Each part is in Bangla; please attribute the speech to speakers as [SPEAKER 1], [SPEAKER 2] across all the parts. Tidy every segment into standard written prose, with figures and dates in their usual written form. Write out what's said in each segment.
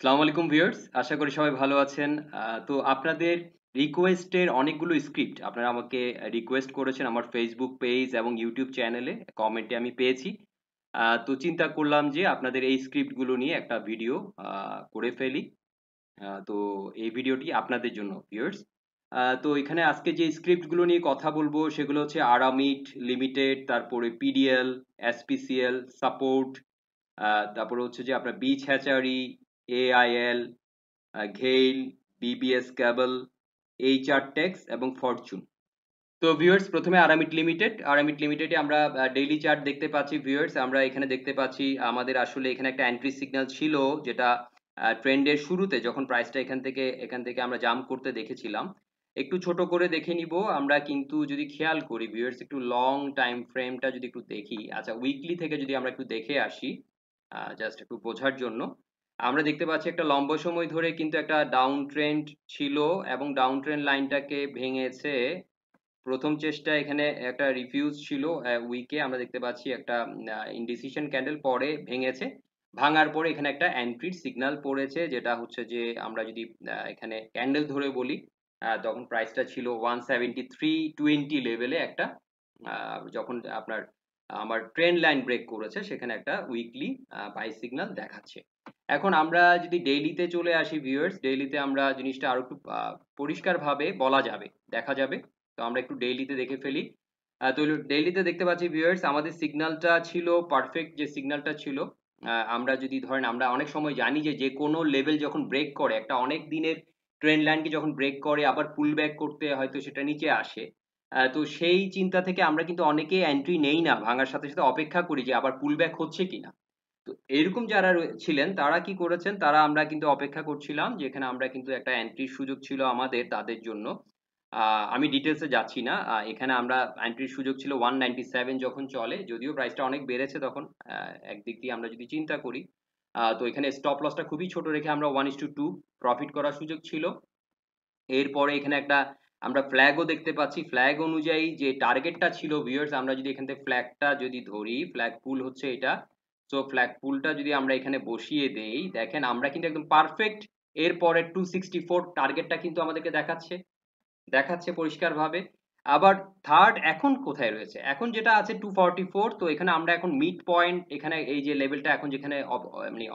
[SPEAKER 1] আসসালামু আলাইকুম ভিউয়ার্স, আশা করি সবাই ভালো আছেন। তো আপনাদের রিকোয়েস্টের অনেকগুলো স্ক্রিপ্ট আপনারা আমাকে রিকোয়েস্ট করেছেন আমার ফেসবুক পেজ এবং ইউটিউব চ্যানেলে কমেন্টে আমি পেয়েছি। তো চিন্তা করলাম যে আপনাদের এই স্ক্রিপ্টগুলো নিয়ে একটা ভিডিও করে ফেলি। তো এই ভিডিওটি আপনাদের জন্য ভিউয়ার্স। তো এখানে আজকে যে স্ক্রিপ্টগুলো নিয়ে কথা বলবো সেগুলো হচ্ছে আরামিড লিমিটেড, তারপরে পিডিএল, এসপিসিএল, সাপোর্ট, তারপরে হচ্ছে যে আপনার বিচ হ্যাচারি, এআইএল, ঘেইল, বিবিএস কেবল, এইচআর টেক্স এবং ফরচুন। তো ভিউয়ার্স, প্রথমে আরামিড লিমিটেডে আমরা ডেইলি চার্ট দেখতে পাচ্ছি। ভিউয়ার্স, আমরা এখানে দেখতে পাচ্ছি আমাদের আসলে এখানে একটা এন্ট্রি সিগন্যাল ছিল, যেটা ট্রেন্ডের শুরুতে যখন প্রাইসটা এখান থেকে আমরা জাম্প করতে দেখেছিলাম। একটু ছোট করে দেখে নিব আমরা, কিন্তু যদি খেয়াল করি ভিউয়ার্স, একটু লং টাইম ফ্রেমটা যদি একটু দেখি, আচ্ছা উইকলি থেকে যদি আমরা একটু দেখে আসি জাস্ট একটু বোঝার জন্য, আমরা দেখতে পাচ্ছি একটা লম্বা সময় ধরে কিন্তু একটা ডাউন ট্রেন্ড ছিল এবং ডাউন ট্রেন্ড লাইনটাকে ভেঙেছে। প্রথম চেষ্টা এখানে একটা রিফিউজ ছিল, উইকে আমরা দেখতে পাচ্ছি একটা ইনডিসিশন ক্যান্ডেল, পরে ভেঙেছে। ভাঙার পরে এখানে একটা এন্ট্রির সিগন্যাল পড়েছে, যেটা হচ্ছে যে আমরা যদি এখানে ক্যান্ডেল ধরে বলি, তখন প্রাইসটা ছিল 173.20 লেভেলে একটা, যখন আপনার আমার ট্রেন্ড লাইন ব্রেক করেছে সেখানে একটা উইকলি বাই সিগন্যাল দেখাচ্ছে। এখন আমরা যদি ডেইলিতে চলে আসি ভিউয়ার্স, ডেইলিতে আমরা জিনিসটা আরো একটু পরিষ্কারভাবে বলা যাবে, দেখা যাবে। তো আমরা একটু ডেইলিতে দেখে ফেলি। তো ডেইলিতে দেখতে পাচ্ছি ভিউয়ার্স, আমাদের সিগন্যালটা ছিল পারফেক্ট, যে সিগন্যালটা ছিল, আমরা যদি ধরেন, আমরা অনেক সময় জানি যে যে কোনো লেভেল যখন ব্রেক করে, একটা অনেক দিনের ট্রেন্ড লাইনকে যখন ব্রেক করে আবার পুল ব্যাক করতে হয়তো সেটা নিচে আসে। তো সেই চিন্তা থেকে আমরা কিন্তু অনেকেই এন্ট্রি নেই না, ভাঙার সাথে সাথে অপেক্ষা করি যে আবার পুল ব্যাক হচ্ছে কিনা। তো এরকম যারা ছিলেন তারা কি করেছেন, তারা আমরা কিন্তু অপেক্ষা করছিলাম, যেখানে আমরা কিন্তু একটা এন্ট্রির সুযোগ ছিল আমাদের তাদের জন্য। আমি ডিটেলসে যাচ্ছি না। এখানে আমরা এন্ট্রির সুযোগ ছিল 197 যখন চলে, যদিও প্রাইসটা অনেক বেড়েছে তখন। একদিক দিয়ে আমরা যদি চিন্তা করি, তো এখানে স্টপ লসটা খুবই ছোট রেখে আমরা 1:2 প্রফিট করার সুযোগ ছিল। এরপরে এখানে একটা আমরা ফ্ল্যাগও দেখতে পাচ্ছি। ফ্ল্যাগ অনুযায়ী যে টার্গেটটা ছিল ভিউয়ার্স, আমরা যদি এখান থেকে ফ্ল্যাগটা যদি ধরি, ফ্ল্যাগ পুল হচ্ছে এটা। সো ফ্ল্যাগ পুলটা যদি আমরা এখানে বসিয়ে দেই, দেখেন আমরা কিন্তু একদম পারফেক্ট। এরপরে 264 টার্গেটটা কিন্তু আমাদেরকে দেখাচ্ছে, দেখাচ্ছে পরিষ্কারভাবে। আবার থার্ড এখন কোথায় রয়েছে, এখন যেটা আছে 244। তো এখানে আমরা এখন মিড পয়েন্ট, এখানে এই যে লেভেলটা এখন যেখানে মানে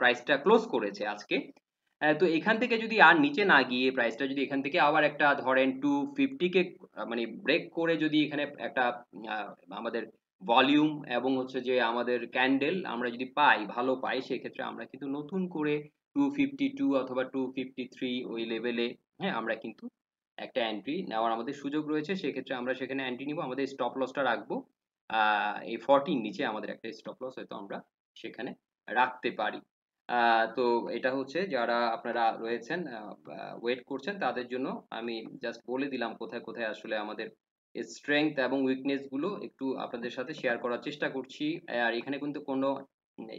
[SPEAKER 1] প্রাইসটা ক্লোজ করেছে আজকে, তো এখান থেকে যদি আর নিচে না গিয়ে প্রাইসটা যদি এখান থেকে আবার একটা ধরেন 250 কে মানে ব্রেক করে যদি এখানে একটা আহ, আমাদের ভলিউম এবং হচ্ছে যে আমাদের ক্যান্ডেল আমরা যদি পাই, ভালো পাই, সেক্ষেত্রে আমরা কিন্তু নতুন করে 252 অথবা 253 ওই লেভেলে, হ্যাঁ, আমরা কিন্তু একটা এন্ট্রি নেওয়ার আমাদের সুযোগ রয়েছে। সেক্ষেত্রে আমরা সেখানে এন্ট্রি নিব, আমাদের স্টপ লসটা রাখবো এই 40 নিচে, আমাদের একটা স্টপ লস হয়তো আমরা সেখানে রাখতে পারি। তো এটা হচ্ছে যারা আপনারা রয়েছেন ওয়েট করছেন তাদের জন্য আমি জাস্ট বলে দিলাম কোথায় কোথায় আসলে আমাদের স্ট্রেংথ এবং উইকনেস গুলো একটু আপনাদের সাথে শেয়ার করার চেষ্টা করছি। আর এখানে কিন্তু কোনো,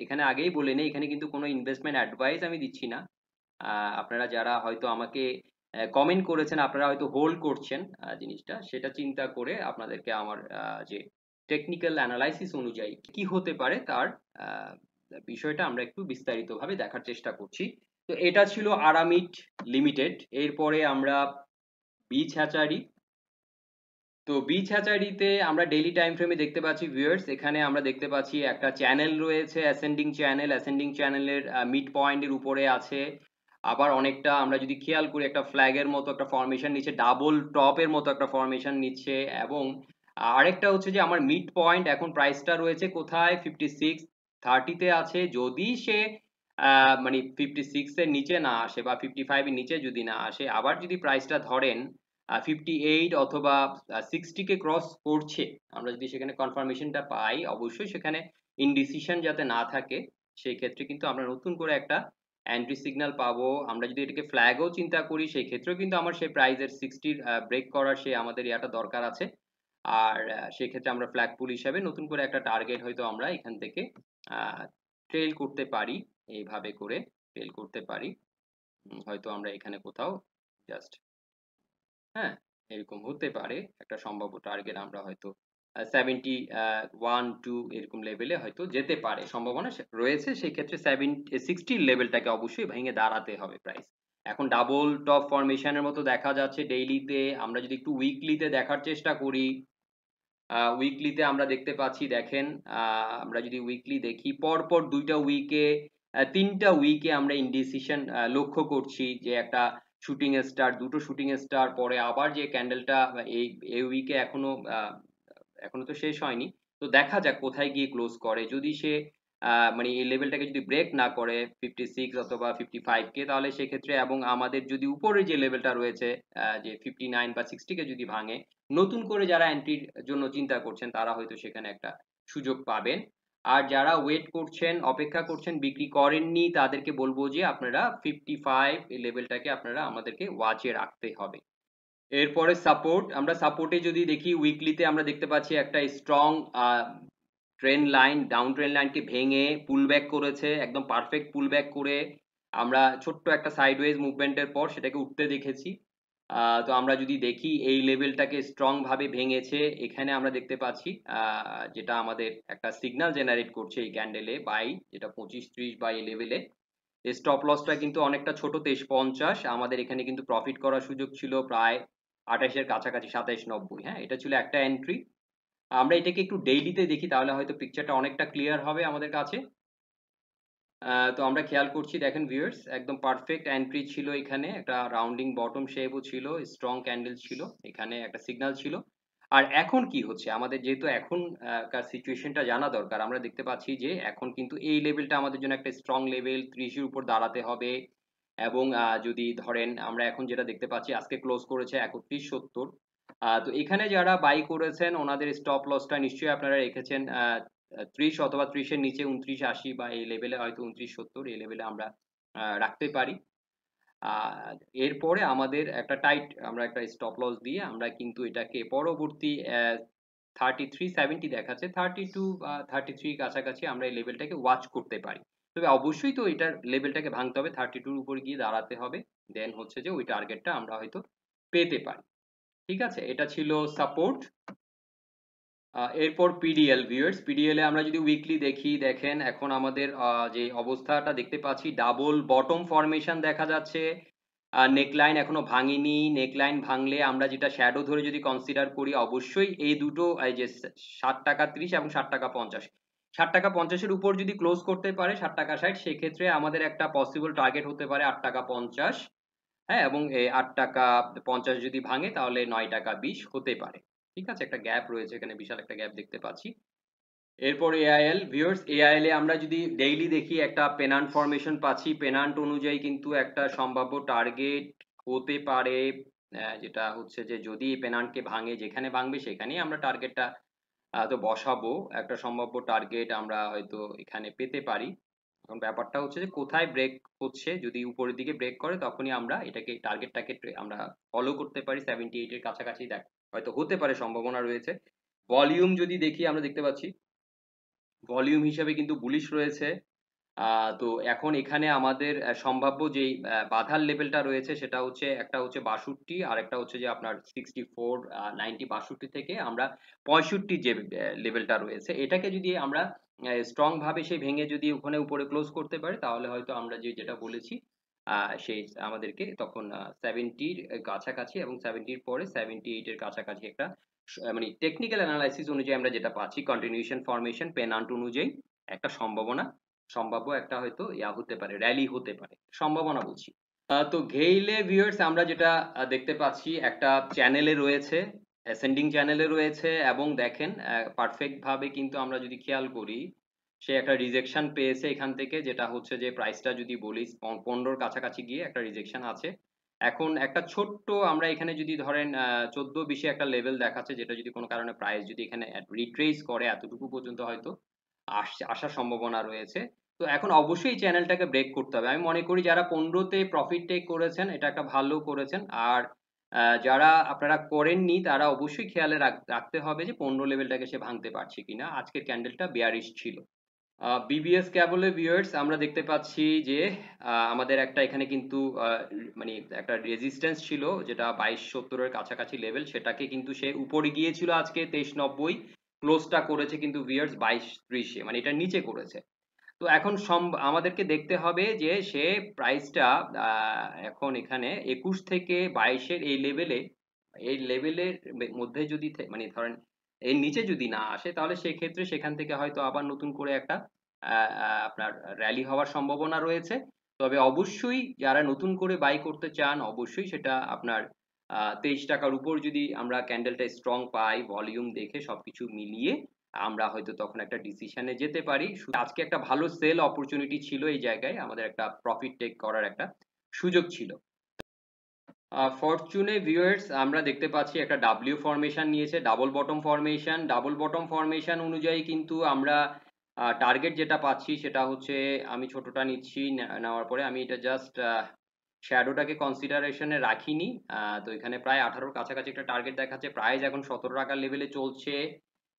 [SPEAKER 1] এখানে আগেই বলে নেই, এখানে কিন্তু কোনো ইনভেস্টমেন্ট অ্যাডভাইস আমি দিচ্ছি না। আপনারা যারা হয়তো আমাকে কমেন্ট করেছেন, আপনারা হয়তো হোল্ড করছেন জিনিসটা, সেটা চিন্তা করে আপনাদেরকে আমার যে টেকনিক্যাল অ্যানালাইসিস অনুযায়ী কি হতে পারে তার আহ, বিষয়টা আমরা একটু বিস্তারিতভাবে দেখার চেষ্টা করছি। তো এটা ছিল আরামিড লিমিটেড। এরপরে আমরা বিচ হ্যাচারি। তো বিচ হ্যাচারিতে আমরা ডেইলি টাইম ফ্রেমে দেখতে পাচ্ছি ভিউয়ার্স, এখানে আমরা দেখতে পাচ্ছি একটা চ্যানেল রয়েছে, অ্যাসেন্ডিং চ্যানেলের মিড পয়েন্টের উপরে আছে। আবার অনেকটা আমরা যদি খেয়াল করি, একটা ফ্ল্যাগের মতো একটা ফরমেশন নিচ্ছে, ডাবল টপের মতো একটা ফরমেশন নিচ্ছে। এবং আরেকটা হচ্ছে যে আমার মিড পয়েন্ট এখন প্রাইসটা রয়েছে কোথায়, 5630-তে আছে। যদি সে মানে 56 এর নিচে না আসে বা 55 এর নিচে যদি না আসে, আবার যদি প্রাইসটা ধরেন 58 অথবা 60 কে ক্রস করছে, আমরা যদি সেখানে কনফার্মেশনটা পাই, অবশ্যই সেখানে ইনডিসিশন যাতে না থাকে, সেই ক্ষেত্রে কিন্তু আমরা নতুন করে একটা এন্ট্রি সিগন্যাল পাবো। আমরা যদি এটাকে ফ্ল্যাগও চিন্তা করি, সেই ক্ষেত্রেও কিন্তু আমার সেই প্রাইসের 60 ব্রেক করার সে আমাদের ইয়াটা দরকার আছে। আর সেক্ষেত্রে আমরা ফ্ল্যাগ পুল হিসাবে নতুন করে একটা টার্গেট হয়তো আমরা এখান থেকে ট্রেল করতে পারি, এইভাবে করে ট্রেল করতে পারি। হয়তো আমরা এখানে কোথাও জাস্ট, হ্যাঁ, এরকম হতে পারে একটা সম্ভাব্য টার্গেট আমরা হয়তো 71 2 এরকম লেভেলে হয়তো যেতে পারে, সম্ভাবনা রয়েছে। সেই ক্ষেত্রে 60 লেভেলটাকে অবশ্যই ভেঙে দাঁড়াতে হবে প্রাইস। এখন ডাবল টপ ফরমেশনের মতো দেখা যাচ্ছে ডেইলিতে। আমরা যদি একটু উইকলিতে দেখার চেষ্টা করি, উইকলিতে আমরা দেখতে পাচ্ছি, দেখেন আমরা যদি উইকলি দেখি, পরপর 2টা উইকে 3টা উইকে আমরা ইনডিসিশন লক্ষ্য করছি, যে একটা শুটিং স্টার, দুটো শুটিং স্টার, পরে আবার যে ক্যান্ডেলটা এই এই উইকে এখনো তো শেষ হয়নি। তো দেখা যাক কোথায় গিয়ে ক্লোজ করে। যদি সে মানে এই লেভেলটাকে যদি ব্রেক না করে 56 অথবা 55 কে, তাহলে সেক্ষেত্রে, এবং আমাদের যদি উপরে যে লেভেলটা রয়েছে যে 59 বা 60 কে যদি ভাঙে, নতুন করে যারা এন্ট্রির জন্য চিন্তা করছেন তারা হয়তো সেখানে একটা সুযোগ পাবেন। আর যারা ওয়েট করছেন, অপেক্ষা করছেন, বিক্রি করেননি, তাদেরকে বলবো যে আপনারা 55 এই লেভেলটাকে আপনারা আমাদেরকে ওয়াচে রাখতে হবে। এরপরে সাপোর্ট, আমরা সাপোর্টে যদি দেখি, উইকলিতে আমরা দেখতে পাচ্ছি একটা strong trend line, down trend লাইনকে ভেঙে পুল ব্যাক করেছে, একদম পারফেক্ট পুল ব্যাক করে আমরা ছোট্ট একটা সাইডওয়েজ মুভমেন্টের পর সেটাকে উঠতে দেখেছি। তো আমরা যদি দেখি এই লেভেলটাকে স্ট্রং ভাবে ভেঙেছে, এখানে আমরা দেখতে পাচ্ছি যেটা আমাদের একটা সিগন্যাল জেনারেট করছে এই ক্যান্ডেলে বাই, যেটা 25-30 বা এই লেভেলে। স্টপ লসটা কিন্তু অনেকটা ছোট, 23-50। আমাদের এখানে কিন্তু প্রফিট করার সুযোগ ছিল প্রায় 28-এর কাছাকাছি, 27-90। হ্যাঁ, এটা ছিল একটা এন্ট্রি। আমরা এটাকে একটু ডেইলিতে দেখি, তাহলে হয়তো পিকচারটা অনেকটা ক্লিয়ার হবে আমাদের কাছে। তো আমরা খেয়াল করছি, দেখেন ভিউয়ার্স, একদম পারফেক্ট এন্ট্রি ছিল, এখানে একটা রাউন্ডিং বটম শেপও ছিল, স্ট্রং ক্যান্ডেল ছিল, এখানে একটা সিগন্যাল ছিল। আর এখন কি হচ্ছে আমাদের, যেহেতু এখন কার সিচুয়েশনটা জানা দরকার, আমরা দেখতে পাচ্ছি যে এখন কিন্তু এই লেভেলটা আমাদের জন্য একটা স্ট্রং লেভেল, 30 এর উপর দাঁড়াতে হবে। এবং যদি ধরেন আমরা এখন যেটা দেখতে পাচ্ছি, আজকে ক্লোজ করেছে 31.70। তো এখানে যারা বাই করেছেন ওনাদের স্টপ লসটা নিশ্চয়ই আপনারা রেখেছেন 30 অথবা 30 এর নিচে, 29.80 বা এই লেভেলে, হয়তো 29.70 এই লেভেলে আমরা রাখতে পারি। আর এরপরে আমাদের একটা টাইট, আমরা একটা স্টপ লস দিয়ে আমরা কিন্তু এটাকে পরবর্তী 33.70 দেখাচ্ছে, 32 বা 33 কাছাকাছি আমরা এই লেভেলটাকে ওয়াচ করতে পারি। তবে অবশ্যই তো এটার লেভেলটাকে ভাঙতে হবে, 32 এর উপর গিয়ে দাঁড়াতে হবে, দেন হচ্ছে যে ওই টার্গেটটা আমরা হয়তো পেতে পারি। ঠিক আছে, এটা ছিল সাপোর্ট। এরপর পিডিএল ভিউয়ার্স, পিডিএল এ আমরা যদি উইকলি দেখি, দেখেন এখন আমাদের যে অবস্থাটা দেখতে পাচ্ছি, ডাবল বটম ফরমেশন দেখা যাচ্ছে। নেকলাইন এখনো ভাঙেনি। নেকলাইন ভাঙলে আমরা যেটা শ্যাডো ধরে যদি কনসিডার করি, অবশ্যই এই দুটো, এই যে 60 টাকা 30 এবং 60 টাকা 50, 60 টাকা 50-এর উপর যদি ক্লোজ করতে পারে 60 টাকা 60, সেক্ষেত্রে আমাদের একটা পসিবল টার্গেট হতে পারে 8 টাকা 50। হ্যাঁ, এবং এই 8 টাকা 50 যদি ভাঙে তাহলে 9 টাকা 20 হতে পারে। ঠিক আছে, একটা গ্যাপ রয়েছে এখানে, বিশাল একটা গ্যাপ দেখতে পাচ্ছি। এরপর এআইএল ভিউয়ার্স, এআইএল এ আমরা যদি ডেইলি দেখি, একটা পেনান্ট ফরমেশন পাচ্ছি। পেনান্ট অনুযায়ী কিন্তু একটা সম্ভাব্য টার্গেট হতে পারে, যেটা হচ্ছে যে যদি এই পেনান্টকে ভাঙে, যেখানে ভাঙবে সেখানেই আমরা টার্গেটটা তো বসাবো। একটা সম্ভাব্য টার্গেট আমরা হয়তো এখানে পেতে পারি। এখন ব্যাপারটা হচ্ছে যে কোথায় ব্রেক হচ্ছে, যদি উপরের দিকে ব্রেক করে তখনই আমরা এটাকে, টার্গেটটাকে আমরা ফলো করতে পারি। 78 এর কাছাকাছি দেখ হয়তো হতে পারে, সম্ভাবনা রয়েছে। ভলিউম যদি দেখি, আমরা দেখতে পাচ্ছি ভলিউম হিসেবে কিন্তু বুলিশ রয়েছে। তো এখন এখানে আমাদের সম্ভাব্য যেই বাধার লেভেলটা রয়েছে, সেটা হচ্ছে, একটা হচ্ছে 62, আর একটা হচ্ছে যে আপনার 64 90। 62 থেকে আমরা 65 যে লেভেলটা রয়েছে, এটাকে যদি আমরা স্ট্রং ভাবে সে ভেঙে যদি ওখানে উপরে ক্লোজ করতে পারে, তাহলে হয়তো আমরা যেটা বলেছি সেই আমাদেরকে তখন 70-র কাছাকাছি এবং 70-র পরে 78 এর কাছাকাছি একটা মানে টেকনিক্যাল অ্যানালাইসিস অনুযায়ী আমরা যেটা পাচ্ছি, কন্টিনিউশন ফরমেশন পেনান্ট অনুযায়ী একটা সম্ভাব্য একটা হয়তো হতে পারে, র্যালি হতে পারে, সম্ভাবনা বলছি। তো ঘেইলে ভিউয়ার্স, আমরা যেটা দেখতে পাচ্ছি, একটা চ্যানেলে রয়েছে, অ্যাসেন্ডিং চ্যানেলে রয়েছে, এবং দেখেন পারফেক্ট ভাবে কিন্তু আমরা যদি খেয়াল করি, সে একটা রিজেকশন পেয়েছে এখান থেকে, যেটা হচ্ছে যে প্রাইসটা যদি বলি 15-র কাছাকাছি গিয়ে একটা রিজেকশন আছে। এখন একটা ছোট্ট, আমরা এখানে যদি ধরেন 14-20 একটা লেভেল দেখাচ্ছে, যেটা যদি কোনো কারণে প্রাইস যদি এখানে রিট্রেস করে, এতটুকু পর্যন্ত হয়তো আসার সম্ভাবনা রয়েছে। তো এখন অবশ্যই চ্যানেলটাকে ব্রেক করতে হবে। আমি মনে করি যারা 15-তে প্রফিট টেক করেছেন, এটা একটা ভালো করেছেন। আর যারা আপনারা করেননি, তারা অবশ্যই খেয়ালে রাখতে হবে যে 15 লেভেলটাকে সে ভাঙতে পারছে কিনা। আজকের ক্যান্ডেলটা বেয়ারিশ ছিল। বিবিএস ক্যাবলে ভিউয়ার্স, আমরা দেখতে পাচ্ছি যে আমাদের একটা এখানে কিন্তু মানে একটা রেজিস্ট্যান্স ছিল, যেটা 2270-এর কাছাকাছি লেভেল, সেটাকে কিন্তু সে উপরে গিয়েছিল আজকে 2390। ক্লোজটা করেছে কিন্তু ভিউয়ার্স 22-30 মানে এটার নিচে করেছে। তো এখন আমাদেরকে দেখতে হবে যে সে প্রাইসটা এখন এখানে 21 থেকে 22 এর এই লেভেলের মধ্যে যদি মানে ধরেন এর নিচে যদি না আসে তাহলে সেক্ষেত্রে সেখান থেকে হয়তো আবার নতুন করে একটা আপনার র্যালি হওয়ার সম্ভাবনা রয়েছে। তবে অবশ্যই যারা নতুন করে বাই করতে চান অবশ্যই সেটা আপনার 23 টাকার উপর যদি আমরা ক্যান্ডেলটা স্ট্রং পাই ভলিউম দেখে সবকিছু মিলিয়ে আমরা হয়তো তখন একটা ডিসিশনে যেতে পারি। আজকে একটা ভালো সেল অপরচুনিটি ছিল এই জায়গায় আমাদের একটা প্রফিট টেক করার একটা সুযোগ ছিল। ফরচুনে ভিউয়ার্স আমরা দেখতে পাচ্ছি একটা ডাব্লিউ ফরমেশন নিয়েছে, ডাবল বটম ফরমেশন অনুযায়ী কিন্তু আমরা টার্গেট যেটা পাচ্ছি সেটা হচ্ছে আমি ছোটটা নিচ্ছি নেওয়ার পরে আমি এটা জাস্ট শ্যাডোটাকে কনসিডারেশনে রাখিনি। তো এখানে প্রায় 18 কাছাকাছি একটা টার্গেট দেখাচ্ছে, প্রাইস এখন 17 টাকার লেভেলে চলছে।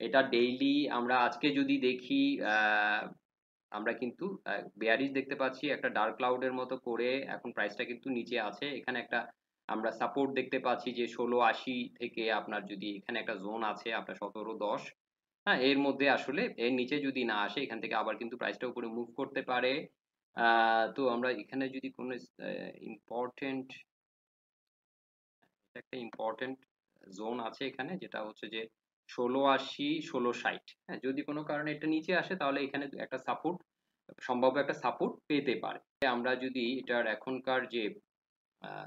[SPEAKER 1] এটা ডেইলি আমরা আজকে যদি দেখি আমরা কিন্তু বেয়ারিশ দেখতে পাচ্ছি একটা ডার্ক ক্লাউডের মতো করে এখন প্রাইসটা কিন্তু নিচে আছে। এখানে একটা আমরা সাপোর্ট দেখতে পাচ্ছি যে 1680 থেকে আপনার যদি এখানে একটা জোন আছে আপনার 1710, হ্যাঁ এর মধ্যে আসলে এর নিচে যদি না আসে এখান থেকে আবার কিন্তু প্রাইসটা উপরে মুভ করতে পারে। তো আমরা এখানে যদি কোনো ইম্পর্টেন্ট একটা ইম্পর্টেন্ট জোন আছে এখানে যেটা হচ্ছে যে 1680 1660, হ্যাঁ যদি কোনো কারণে এটা নিচে আসে তাহলে এখানে একটা সাপোর্ট সম্ভাব্য একটা সাপোর্ট পেতে পারে। আমরা যদি এটার এখনকার যে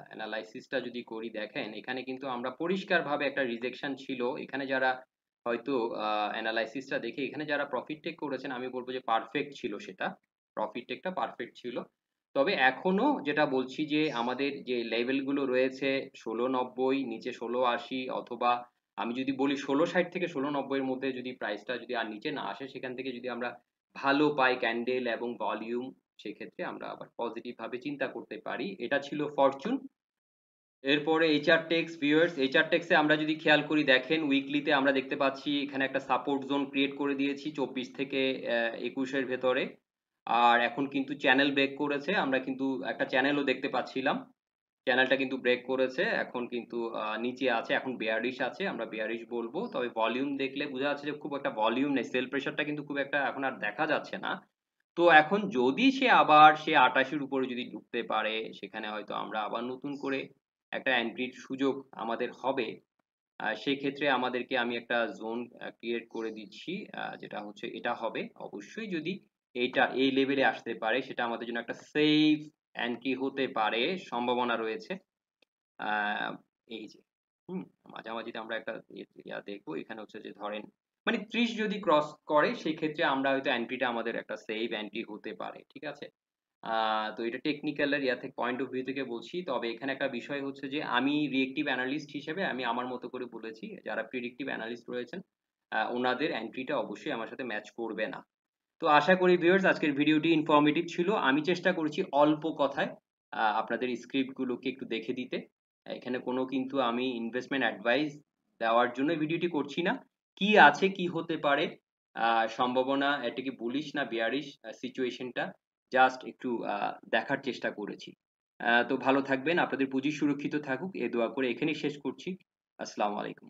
[SPEAKER 1] অ্যানালাইসিসটা যদি করি দেখেন এখানে কিন্তু আমরা পরিষ্কারভাবে একটা রিজেকশন ছিল। এখানে যারা হয়তো অ্যানালাইসিসটা দেখে এখানে যারা প্রফিট টেক করেছেন আমি বলবো যে পারফেক্ট ছিল, সেটা প্রফিট টেকটা পারফেক্ট ছিল। তবে এখনো যেটা বলছি যে আমাদের যে লেভেলগুলো রয়েছে 1690 নিচে 1680 অথবা আমি যদি বলি 1660 থেকে 1690 এর মধ্যে যদি প্রাইসটা যদি আর নিচে না আসে সেখান থেকে যদি আমরা ভালো পাই ক্যান্ডেল এবং ভলিউম সেক্ষেত্রে আমরা আবার পজিটিভ ভাবে চিন্তা করতে পারি। এটা ছিল ফরচুন। এরপরে এইচআর টেক্স ভিউয়ার্স, এইচআর টেক্সে আমরা যদি খেয়াল করি দেখেন উইকলিতে আমরা দেখতে পাচ্ছি এখানে একটা সাপোর্ট জোন ক্রিয়েট করে দিয়েছি 24 থেকে 21 এর ভেতরে। আর এখন কিন্তু চ্যানেল ব্রেক করেছে, আমরা কিন্তু একটা চ্যানেলও দেখতে পাচ্ছিলাম, চ্যানেলটা কিন্তু ব্রেক করেছে এখন কিন্তু নিচে আছে, এখন বেয়ারিশ আছে, আমরা বেয়ারিশ বলবো। তবে ভলিউম দেখলে বোঝা যাচ্ছে যে খুব একটা ভলিউম নেই, সেল প্রেসারটা কিন্তু খুব একটা এখন আর দেখা যাচ্ছে না। তো এখন যদি সে আবার সে ৮৮-এর উপরে যদি ঢুকতে পারে সেখানে হয়তো আমরা আবার নতুন করে একটা এন্ট্রির সুযোগ আমাদের হবে। সেক্ষেত্রে আমাদেরকে আমি একটা জোন ক্রিয়েট করে দিচ্ছি, যেটা হচ্ছে এটা হবে অবশ্যই যদি এইটা এই লেভেলে আসতে পারে সেটা আমাদের জন্য একটা সেফ এন্ট্রি হতে পারে, সম্ভাবনা রয়েছে। আহ, এই যে মাঝামাঝিতে আমরা একটা ইয়া দেখবো এখানে হচ্ছে যে ধরেন মানে 30 যদি ক্রস করে সেই ক্ষেত্রে আমরা হয়তো এন্ট্রিটা আমাদের একটা সেফ এন্ট্রি হতে পারে, ঠিক আছে। তো এটা টেকনিক্যাল এর ইয়া থেকে পয়েন্ট অফ ভিউ থেকে বলছি। তবে এখানে একটা বিষয় হচ্ছে যে আমি রিয়েক্টিভ অ্যানালিস্ট হিসেবে আমি আমার মতো করে বলেছি, যারা প্রিডিক্টিভ অ্যানালিস্ট রয়েছেন ওনাদের এন্ট্রিটা অবশ্যই আমার সাথে ম্যাচ করবে না। তো আশা করি ভিউয়ার্স আজকের ভিডিওটি ইনফরমেটিভ ছিল। আমি চেষ্টা করেছি অল্প কথায় আপনাদের স্ক্রিপ্ট গুলোকে একটু দেখে দিতে। এখানে কোনো কিন্তু আমি ইনভেস্টমেন্ট অ্যাডভাইস দেওয়ার জন্য ভিডিওটি করছি না। কি আছে কি হতে পারে সম্ভাবনা, এটা কি বুলিশ না বিয়ারিশ সিচুয়েশনটা জাস্ট একটু দেখার চেষ্টা করেছি। তো ভালো থাকবেন, আপনাদের পুঁজি সুরক্ষিত থাকুক এ দোয়া করে এখানেই শেষ করছি। আসসালামু আলাইকুম।